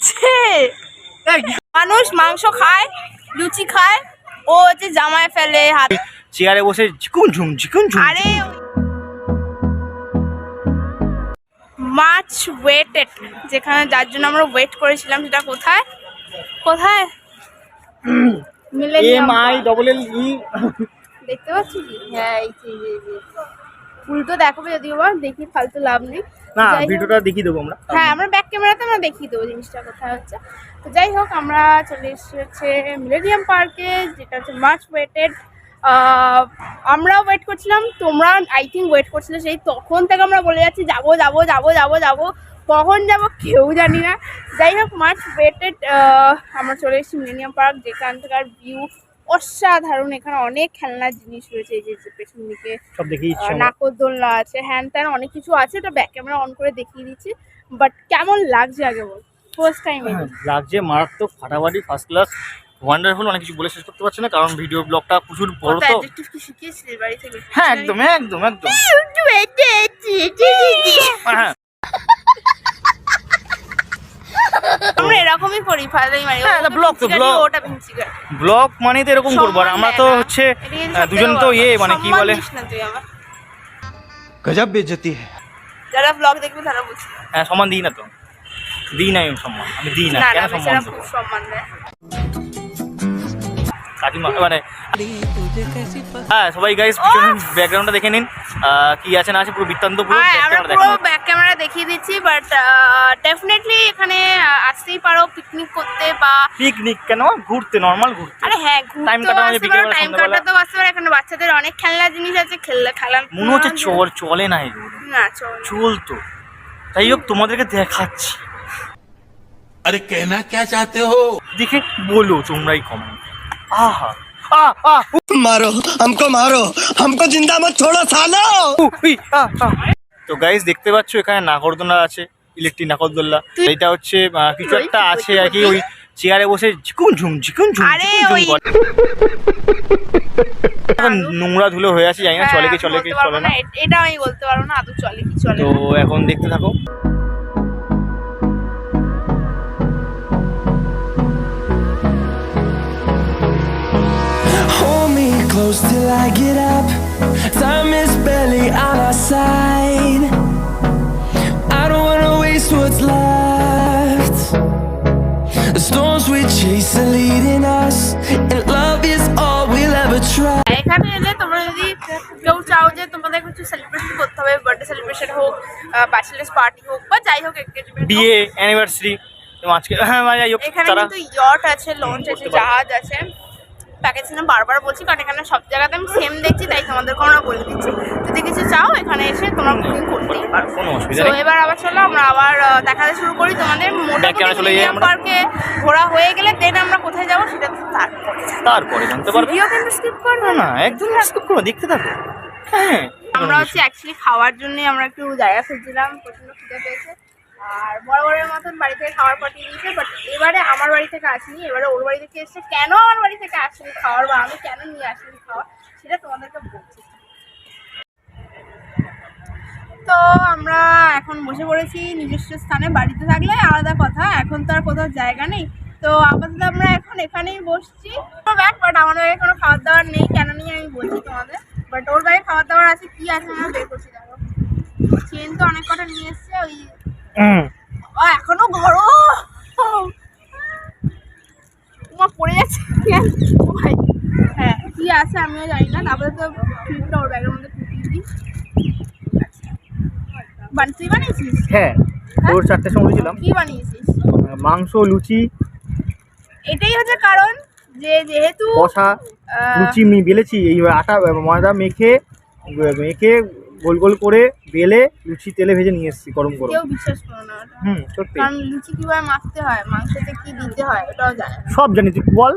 করছে? মানুষ মাংস খায়, লুচি খায়, ও হচ্ছে জামায় ফেলে হাত, চেয়ারে বসে চিকুন ঝুম। আরে মাছ ওয়েটেড, যেখানে যার জন্য আমরা ওয়েট করেছিলাম সেটা কোথায় কোথায়? Millennium MILLE। দেখতে পাচ্ছি কি? হ্যাঁ এই যে উল্টো দেখাবো, যদিও বা দেখি ফালতু লাভ নেই। না, যাই হোক, ভিডিওটা দেখিয়ে দেবো আমরা। হ্যাঁ আমরা ব্যাক ক্যামেরাতে আমরা দেখিয়ে দেবো জিনিসটা কোথায় হচ্ছে। তো যাই হোক, আমরা চলে এসেছি হচ্ছে মিলেনিয়াম পার্কে, যেটা হচ্ছে মাছ ওয়েটেড। আমরাও ওয়েট করছিলাম, তোমরা আই থিঙ্ক ওয়েট করছিলে সেই তখন থেকে আমরা বলে যাচ্ছি যাবো যাবো যাবো যাবো যাবো, কখন যাবো কেউ জানি না। যাই হোক, মাছ ওয়েটেড আমরা চলে এসেছি মিলেনিয়াম পার্ক, যেখান থেকে ভিউ অসাধারণ। এখানে অনেক খেলনার জিনিস রয়েছে, এই যে পেছন দিকে সব দেখিয়ে নাকরদোলনা আছে, হ্যান ত্যান অনেক কিছু আছে। তো ব্যাক ক্যামেরা অন করে দেখিয়ে দিচ্ছি, বাট কেমন লাগছে আগে বল? ফার্স্ট টাইম লাগছে মারাত্মক, ফাটাফাটি, ফার্স্ট ক্লাস, ওয়ান্ডারফুল। অনেক কিছু বলে শেষ করতে পারছি না, কারণ ভিডিও ব্লগটা প্রচুর বড়। তো অ্যাডজেক্টিভ কি শিখিয়েছিস বাড়ি থেকে? হ্যাঁ, একদম একদম একদম। হ্যাঁ, আমরা এরকমই করি, ফাদাই মারি। হ্যাঁ, ব্লগ তো ব্লগ, ওটা ভিঞ্চিকা ব্লগ মানে তো এরকম করবো। আর আমরা তো হচ্ছে দুজন তো মানে কি বলে, गजब बेइज्जती है। যারা ব্লগ দেখবে তারা বুঝবে। হ্যাঁ, সম্মান দিই না তো, দিই না আমি সম্মান, আমি দিই না। না কেন না, সম্মান বেচারা দেবো? খুব সম্মান দেয়। কাকিমা মানে হ্যাঁ, সবাই গাইস ব্যাকগ্রাউন্ডটা দেখে নিন, কি আছে না আছে পুরো বৃত্তান্ত, পুরো হ্যাঁ, আমরা ক্যামেরা পুরো দেখানো। ব্যাক ক্যামেরা দেখিয়ে দিচ্ছি, বাট ডেফিনেটলি এখানে আসতেই পারো পিকনিক করতে বা পিকনিক কেন, ঘুরতে, নর্মাল ঘুরতে। আরে হ্যাঁ, টাইম ঘুরতেও কাটানো, আসতে পারো, বিকেলবেলা, টাইম সন্ধ্যাবেলা। কাটাতেও আসতে পারো। এখানে বাচ্চাদের অনেক খেলনা জিনিস আছে, খেলার মনে হচ্ছে চলে না এগুলো, না চল। তো তাই হোক তোমাদেরকে দেখাচ্ছি। अरे कहना क्या चाहते हो? দেখে বলো তোমরাই কমেন্ট। আহা मारो हमको जिंदा मत छोड़ो सालो। তো গাইস দেখতে পাচ্ছ এখানে নাগরদোলনা আছে, ইলেকট্রিক নাগরদোলনা। এটা হচ্ছে কিছু একটা আছে আর কি, ওই চেয়ারে বসে চিকুন ঝুম আরে ওই নোংরা ধুলো হয়ে আছে, জানি না চলে কি চলে না। এটা আমি বলতে পারবো না আদৌ চলে কি চলে তো এখন দেখতে থাকো। Hold me close till I get up. Time is barely on our side. I don't wanna waste what's left. The storms we chase are leading us, and love is all we'll ever try. এখানে এলে তোমরা যদি কেউ চাও যে তোমাদের কিছু celebration করতে হবে, বার্থডে সেলিব্রেশন হোক, ব্যাচেলার্স পার্টি হোক বা যাই হোক, এনগেজমেন্ট, বিয়ে, অ্যানিভার্সারি, আজকে হ্যাঁ যাই হোক, এখানে তারা কিন্তু ইয়ট আছে, লঞ্চ আছে, জাহাজ আছে। প্যাকেজ না বারবার বলছি, কারণ এখানে সব জায়গাতে আমি সেম দেখছি, তাই তোমাদেরকে আমরা বলে দিচ্ছি। যদি কিছু চাও এখানে এসে তোমরা বুকিং করতেই পারো, কোনো অসুবিধা তো নেই। এবার আবার চলো আমরা আবার দেখাতে শুরু করি তোমাদের। Back camera চলে যাই আমরা। পার্কে ঘোরা হয়ে গেলে দেন আমরা কোথায় যাবো সেটা তো তারপরে জানতে পারবে। ভিডিও কিন্তু স্কিপ করবে না একদম স্কিপ করো, দেখতে থাকো। হ্যাঁ, আমরা হচ্ছে অ্যাকচুয়ালি খাওয়ার জন্য আমরা একটু জায়গা খুঁজছিলাম, প্রচন্ড খিদে পেয়েছে। আর বরাবরের মতন বাড়ি থেকে খাবার পাঠিয়ে দিয়েছে, বাট এবারে আমার বাড়ি থেকে আসেনি, এবারে ওর বাড়ি থেকে এসেছে। কেন আমার বাড়ি থেকে আসেনি খাবার, বা আমি কেন নিয়ে আসিনি খাবার, সেটা তোমাদেরকে বলছি। তো আমরা এখন বসে পড়েছি নিজস্ব স্থানে। বাড়িতে থাকলে আলাদা কথা, এখন তো আর কোথাও জায়গা নেই। তো আপাতত আমরা এখন এখানেই বসছি। বাট আমাদের ব্যাগে কোনো খাবার দাবার নেই, কেন নিয়ে আমি বলছি তোমাদের। বাট ওর ব্যাগে খাবার দাবার আছে, কি আছে আমরা বের করছি। দেখো চেন তো অনেক কটা নিয়ে এসছে, ওই এখনো ঘরো তোমার পড়ে যাচ্ছে। হ্যাঁ কি আছে আমিও জানি না, তারপরে তো ফিল্মটা ওর ব্যাগের মধ্যে ঢুকিয়ে দিই। তুই বানিয়েছিস? হ্যাঁ, ওর 4টের সময় বলেছিলাম। কি বানিয়েছিস? মাংস, লুচি। এটাই হচ্ছে কারণ যে যেহেতু কষা লুচি বেলেছি, এই আটা ময়দা মেখে গোল গোল করে বেলে লুচি তেলে ভেজে নিয়ে এসেছি গরম গরম। কেউ বিশ্বাস করো না ওটা, সত্যি। কারণ লুচি কিভাবে মাখতে হয়, মাংসতে কি দিতে হয় ওটাও জানে সব জানি, তুই বল,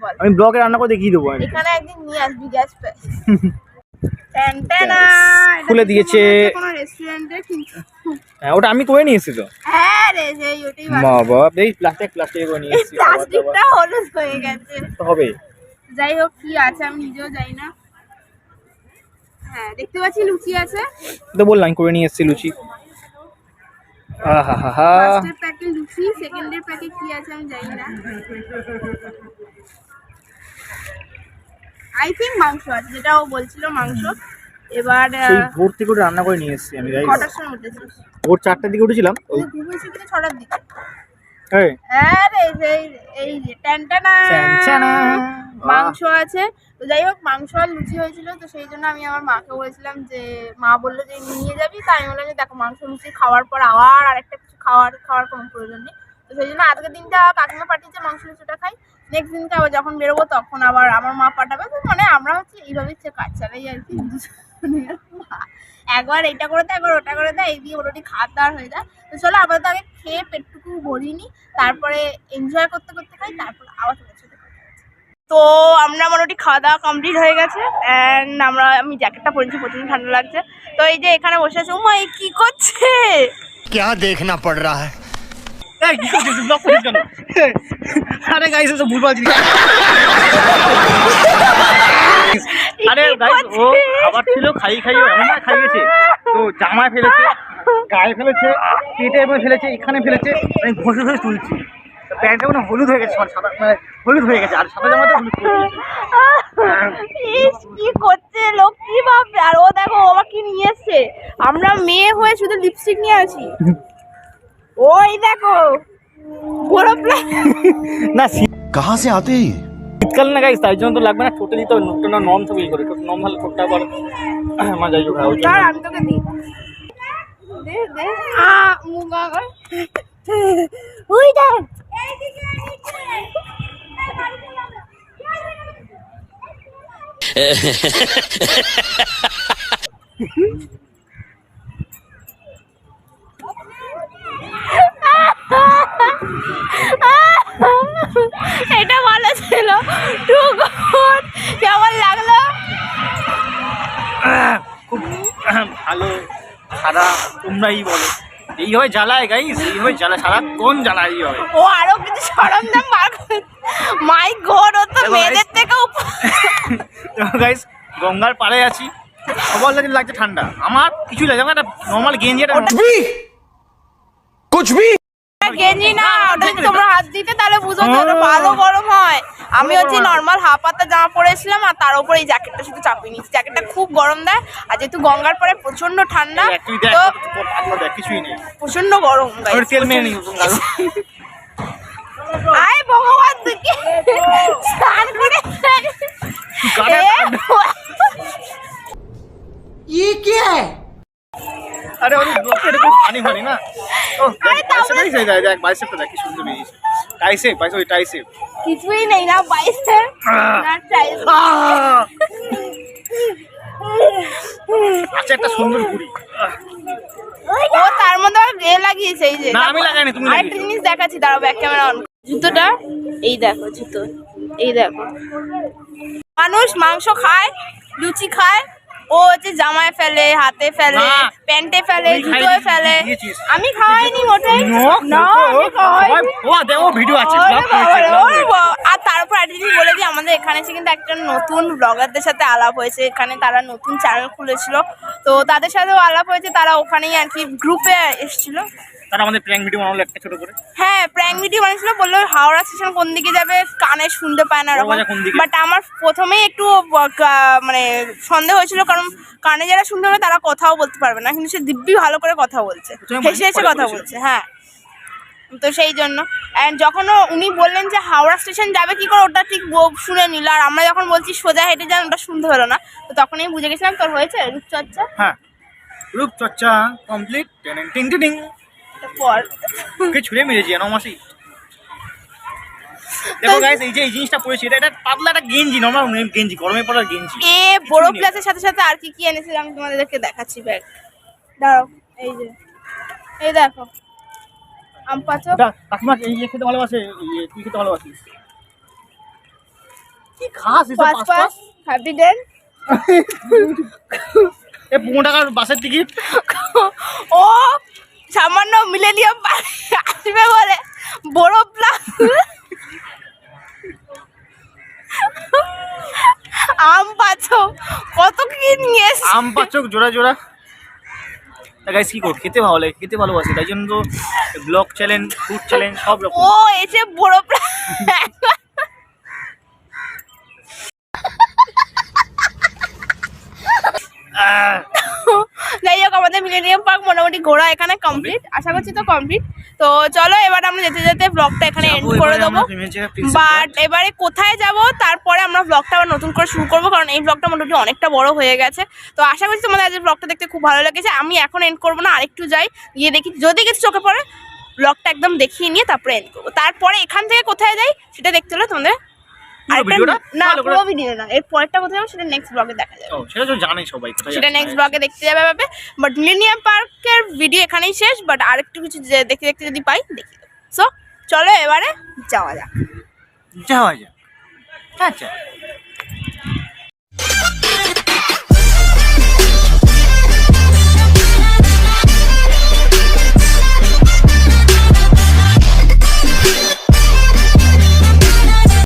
বল। আমি ব্লগে রান্না করে দেখিয়ে দেবো। এখানে একদিন নিয়ে আসবি গ্যাস পে। খুলে দিয়েছে কোনো রেস্টুরেন্টে, কিন্তু হ্যাঁ, ওটা আমি করে নিয়ে এসেছি তো। হ্যাঁ রে, সেই ওটাই বাবা, এই প্লাস্টিক করে নিয়ে এসেছি। প্লাস্টিকটা হলুদ হয়ে গেছে। তো হবে। যাই হোক কি আছে আমি নিজেও জানি না। হ্যাঁ দেখতে পাচ্ছি লুচি আছে, তো বললাম করে নিয়ে এসেছি লুচি। আহা ফার্স্টের প্যাকে লুচি, সেকেন্ডের প্যাকে কি আছে আমি জানি না। আই থিঙ্ক মাংস আছে, যেটা ও বলছিল মাংস। এবার সেই ভোর থেকে ওটা রান্না করে নিয়ে এসেছি আমি গাইস। কটার সময় উঠেছিস? ভোর 4টার দিকে উঠেছিলাম। তুই ঘুমিয়েছিস কিনা 6টার দিকে? এই আরে এই যে ট্যানটানা ট্যানটানা। মাংস আছে। তো যাই হোক, মাংস আর লুচি হয়েছিল, তো সেই জন্য আমি আমার মাকে বলেছিলাম যে, মা বললো যে নিয়ে যাবি, তাই আমি বললাম যে দেখো মাংস লুচি খাওয়ার পর আবার আরেকটা কিছু খাওয়ার কোনো প্রয়োজন নেই। তো সেই জন্য আজকের দিনটা কাকিমা পাঠিয়েছে মাংস লুচিটা খাই, নেক্সট দিনকে আবার যখন বেরোবো তখন আবার আমার মা পাঠাবে। তো মানে আমরা হচ্ছে এইভাবেই কাজ চালাই আর কি। একবার এটা করে দেয়, একবার ওটা করে দেয়, এই দিয়ে মোটামুটি খাওয়ার দাওয়ার হয়ে যায়। তো চলো আপাতত আগে খেয়ে পেটটুকু ভরিনি, তারপরে এনজয় করতে করতে খাই, তারপর আবার চলে আসে। তো আমরা মোটামুটি খাওয়া দাওয়া কমপ্লিট হয়ে গেছে অ্যান্ড আমি জ্যাকেটটা পরেছি, প্রচন্ড ঠান্ডা লাগছে। তো এই যে এখানে বসে আছে, উমা এই কি করছে? क्या देखना पड़ रहा है? এই কি করছিস ব্লগ করিস কেন? আরে গাইস এসব ভুলভাল জিনিস। আরে গাইস ও খাবার ছিল, খাইয়ে এমন না খাইয়েছে, তো জামায় ফেলেছে, গায়ে ফেলেছে, পেটে এমন ফেলেছে, এখানে ফেলেছে, আমি ঘষে ঘষে তুলছি। প্যান্টটা মানে হলুদ হয়ে গেছে, সাদা মানে হলুদ হয়ে গেছে, আর সাদা জামাটা হলুদ করে দিয়েছে। ইস, কি করছে লোক, কি ভাববে? আর ও দেখো ও আবার কি নিয়ে এসছে। আমরা মেয়ে হয়ে শুধু লিপস্টিক নিয়ে আসি। ওই দেখো বড় না कहाँ से आते हैं? শীতকাল না গাইস, তাই জন্য তো লাগবে না, ঠোঁটে দিতে হবে, ঠোঁটটা নরম থাকবে এই করে, ঠোঁট নরম হলে ঠোঁটটা আবার আমার যাই হোক ওই জন্য। তার আমি তোকে দিই, দে দে মুখ আগর ওই দেখ। এটা ভালো ছিল, টুকুন কেমন লাগলো? খুব ভালো খারাপ তোমরাই বলো। এইভাবে জ্বালায় গাইস, এইভাবে জ্বালা, সারাক্ষণ জ্বালায় এইভাবে। ও আরো কিছু সরঞ্জাম বার করে, মাই গড, ও তো মেয়েদের থেকে গাইস গঙ্গার পাড়ে আছি, সবার লাগছে ঠান্ডা, আমার কিছু লাগে, আমার একটা নর্মাল গেঞ্জি, একটা कुछ भी গেঞ্জি না, ওটা যদি তোমরা হাত দিতে তাহলে বুঝো যে ওটা ভালো গরম হয়। আমি হচ্ছে নর্মাল হাফ হাতা জামা পরেছিলাম, আর তার উপরে এই জ্যাকেটটা শুধু চাপিয়ে নিচ্ছি। জ্যাকেটটা খুব গরম দেয়, আর যেহেতু গঙ্গার পরে প্রচন্ড ঠান্ডা, তুই দেখ তো দেখ কিছুই নেই, প্রচন্ড গরম। ওর তেল মেরে নিই গালো। আয় ভগবান, তুই কি স্নান করে আরে ওই ব্লকে এটা খুব ফানি ফানি না। ও আরে তাহলে দেখ বাইসেপটা দেখ কি সুন্দর বেরিয়েছে, টাইসেপ ওই টাইসেপ। কিছুই নেই না, বাইসের না ট্রাইসেপ। আচ্ছা একটা সুন্দর ঘুড়ি, ও তার মধ্যে লাগিয়েছে এই যে। না আমি লাগাইনি, তুমি আরেকটা লাগিয়েছো। জিনিস দেখাচ্ছি, দাঁড়াও ব্যাক ক্যামেরা অন। জুতোটা এই দেখো, জুতো এই দেখো। মানুষ মাংস খায়, লুচি খায়, ও হচ্ছে জামায় ফেলে, হাতে ফেলে, না, প্যান্টে ফেলে, তুই জুতোয় খাইনি, ফেলে। দিয়েছিস। আমি খাওয়াইনি মোটেই না, আমি খাওয়াইনি। ও দেখো ভিডিও আছে, ওরে ব্লগ বাবা রে, করেছে। ওরে বাবা। আর তারপর একটা জিনিস বলে দিই, আমাদের এখানে এসে কিন্তু একটা নতুন ব্লগারদের সাথে আলাপ হয়েছে। এখানে তারা নতুন চ্যানেল খুলেছিল, তো তাদের সাথেও আলাপ হয়েছে। তারা ওখানেই আর কি গ্রুপে এসেছিল। তারা আমাদের প্র্যাঙ্ক ভিডিও বানালো একটা ছোট করে। হ্যাঁ, প্র্যাঙ্ক ভিডিও বানিয়েছিল, বললো হাওড়া স্টেশন কোন দিকে যাবে, কানে শুনতে পায় না এরকম। বড়বাজার কোন দিকে? বাট আমার প্রথমেই একটু মানে সন্দেহ হয়েছিল, কারণ কানে যারা শুনতে পাবে তারা কথাও বলতে পারবে না, কিন্তু সে দিব্যি ভালো করে কথা বলছে, প্রথমে হেসে হেসে পরে কথা বলেছিল। বলছে। হ্যাঁ, তো সেই জন্য অ্যান্ড যখন উনি বললেন যে হাওড়া স্টেশন যাবে কি করে, ওটা ঠিক শুনে নিল। আর আমরা যখন বলছি সোজা হেঁটে যান, ওটা শুনতে হলো না। তো তখনই বুঝে গেছিলাম তোর হয়েছে রূপচর্চা। হ্যাঁ, রূপচর্চা কমপ্লিট। টিং টিং টিং পর ওকে ছুঁড়ে মেরেছি নমাসি। দেখো গাইস, এই যে এই জিনিসটা পরেছি, এটা পাতলা একটা গেঞ্জি, নরমাল গেঞ্জি, গরমে পড়ার গেঞ্জি। বড় প্লাসের সাথে সাথে আর কি কি এনেছিলাম আমি তোমাদেরকে দেখাচ্ছি। ব্যাগ দাঁড়াও, এই যে এই দেখো আম পাচো। কাকিমা এই খেতে ভালোবাসে, তুই খেতে ভালোবাসিস, কি খাস এসব পাঁচ পাঁচ হ্যাপি ডেন। এ 15 টাকার বাসের টিকিট। ও সামান্য মিলেনিয়াম আসবে বলে বড় প্লাস আম পাচো, কত কি নিয়ে এসেছে। আম পাচক জোড়া জোড়া। তা গাইস কি করবো, খেতে ভালো লাগে, খেতে ভালোবাসি, তাই জন্য তো ব্লগ চ্যালেঞ্জ, ফুড চ্যালেঞ্জ সব রকম। ও এসে বড় যাই হোক আমাদের মিলেনিয়াম পার্ক মোটামুটি ঘোরা এখানে কমপ্লিট, আশা করছি তো কমপ্লিট। তো চলো এবার আমরা যেতে যেতে ব্লগটা এখানে এন্ড করে দেবো। বাট এবারে কোথায় যাব তারপরে আমরা ব্লগটা আবার নতুন করে শুরু করবো, কারণ এই ব্লগটা মোটামুটি অনেকটা বড় হয়ে গেছে। তো আশা করছি তোমাদের আজকের ব্লগটা দেখতে খুব ভালো লেগেছে। আমি এখন এন্ড করবো না, আরেকটু যাই, গিয়ে দেখি যদি কিছু চোখে পড়ে ব্লগটা একদম দেখিয়ে নিয়ে তারপরে এন্ড করবো। তারপরে এখান থেকে কোথায় যাই সেটা দেখতে হলে তোমাদের না পুরো ভিডিও না, এর পরেরটা কোথায় যাবো সেটা নেক্সট ব্লগে দেখা যাবে। সেটা তো জানাই সবাই, সেটা নেক্সট ব্লগে দেখতে যাবে ভাবে। বাট মিলেনিয়াম পার্কের ভিডিও এখানেই শেষ, বাট আরেকটু কিছু দেখতে দেখতে যদি পাই দেখি। সো চলো এবারে যাওয়া যাক। যাওয়া যাক। আচ্ছা।